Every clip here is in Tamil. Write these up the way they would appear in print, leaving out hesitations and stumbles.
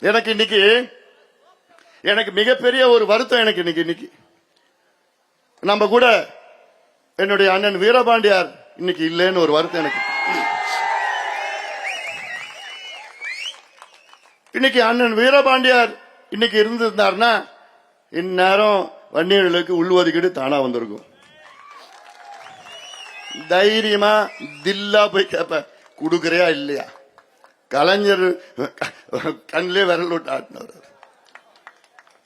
எனக்கு இன்னைக்கு மிகப்பெரிய ஒரு வருத்தம். எனக்கு இன்னைக்கு நம்ம கூட என்னுடைய அண்ணன் வீரபாண்டியார் இன்னைக்கு இல்லைன்னு ஒரு வருத்தம் எனக்கு. இன்னைக்கு அண்ணன் வீரபாண்டியார் இன்னைக்கு இருந்திருந்தாருன்னா இந்நேரம் வன்னியர்களுக்கு உள்ஒதுக்கீடு தானா வந்திருக்கும். தைரியமா தில்லா போய் கேப்ப குடுக்கறியா இல்லையா. கலைஞர் கண்ணிலே விரல் விட்டு ஆட்டினவர்.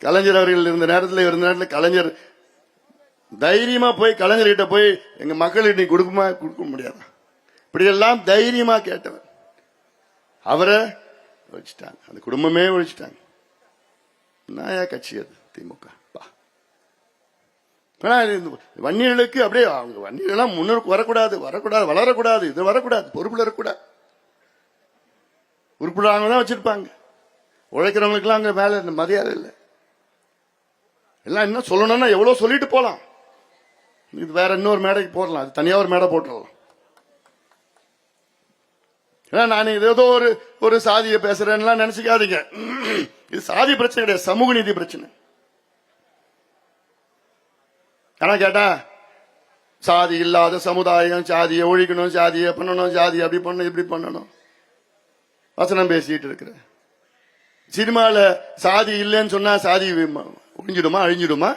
கலைஞர் அவர்கள் இருந்த நேரத்தில் கலைஞர் தைரியமா போய் கலைஞர்கிட்ட போய் எங்க மக்களுக்கு நீ கொடுக்க முடியாது, இப்படி எல்லாம் தைரியமா கேட்டவர். அவரை ஒழிச்சிட்டாங்க, அந்த குடும்பமே ஒழிச்சிட்டாங்க. நாயா கட்சி அது திமுக. வன்னியர்களுக்கு அப்படியே அவங்க வன்னியெல்லாம் முன்னோருக்கு வரக்கூடாது, வளரக்கூடாது, இது வரக்கூடாது, பொறுப்புல இருக்கக்கூடாது. உறுப்பினராக தான் வச்சிருப்பாங்க. உழைக்கிறவங்களுக்கு எல்லாம் அங்க மேல மரியாதை இல்லை. எல்லாம் என்ன சொல்லணும்னா எவ்வளவு சொல்லிட்டு போலாம். இது வேற இன்னொரு மேடைக்கு போடலாம், அது தனியா ஒரு மேடை போட்டுடலாம். நான் ஏதோ ஒரு சாதியை பேசுறேன்னு நினைச்சுக்காதீங்க. இது சாதி பிரச்சனை கிடையாது, சமூக நீதி பிரச்சனை. ஆனா கேட்டா சாதி இல்லாத சமுதாயம், சாதியை ஒழிக்கணும், சாதியை பண்ணணும், சாதி அப்படி பண்ணணும், இப்படி பண்ணணும் வசனம் பேசிட்டு இருக்கிற. சினிமால சாதி இல்லைன்னு சொன்னா சாதி ஒழிஞ்சிடுமா, அழிஞ்சிடுமா?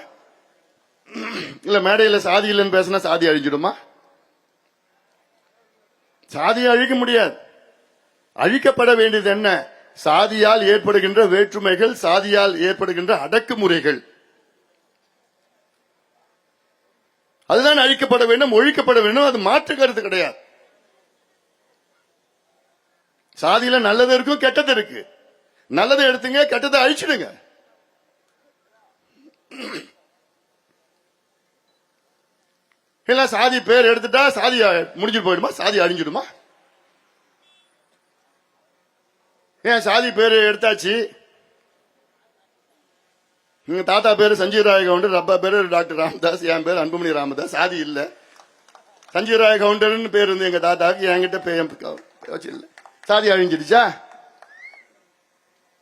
இல்ல மேடையில சாதி இல்லைன்னு பேசினா சாதி அழிஞ்சிடுமா? சாதியை அழிக்க முடியாது. அழிக்கப்பட வேண்டியது என்ன? சாதியால் ஏற்படுகின்ற வேற்றுமைகள், சாதியால் ஏற்படுகின்ற அடக்குமுறைகள், அதுதான் அழிக்கப்பட வேண்டும், ஒழிக்கப்பட வேண்டும். அது மாற்று கருத்து கிடையாது. சாதியில நல்லது இருக்கும், கெட்டது இருக்கு. நல்லதை எடுத்துங்க, கெட்டதை அழிச்சிடுங்க. இல்ல சாதி பேர் எடுத்துட்டா சாதி முடிஞ்சிட்டு போயிடுமா, சாதி அழிஞ்சிடுமா? ஏன் சாதி பேரு எடுத்தாச்சு, எங்க தாத்தா பேரு சஞ்சீவ் ராய் கவுண்டர், அப்பா பேரு டாக்டர் ராமதாஸ், என் பேரு அன்புமணி ராமதாஸ். சாதி இல்ல, சஞ்சீவ் ராய் கவுண்டர்னு பேர் இருந்து எங்க தாத்தாவுக்கு, என்கிட்ட வச்சு இல்ல. சாதி அழிஞ்சிடுச்சா?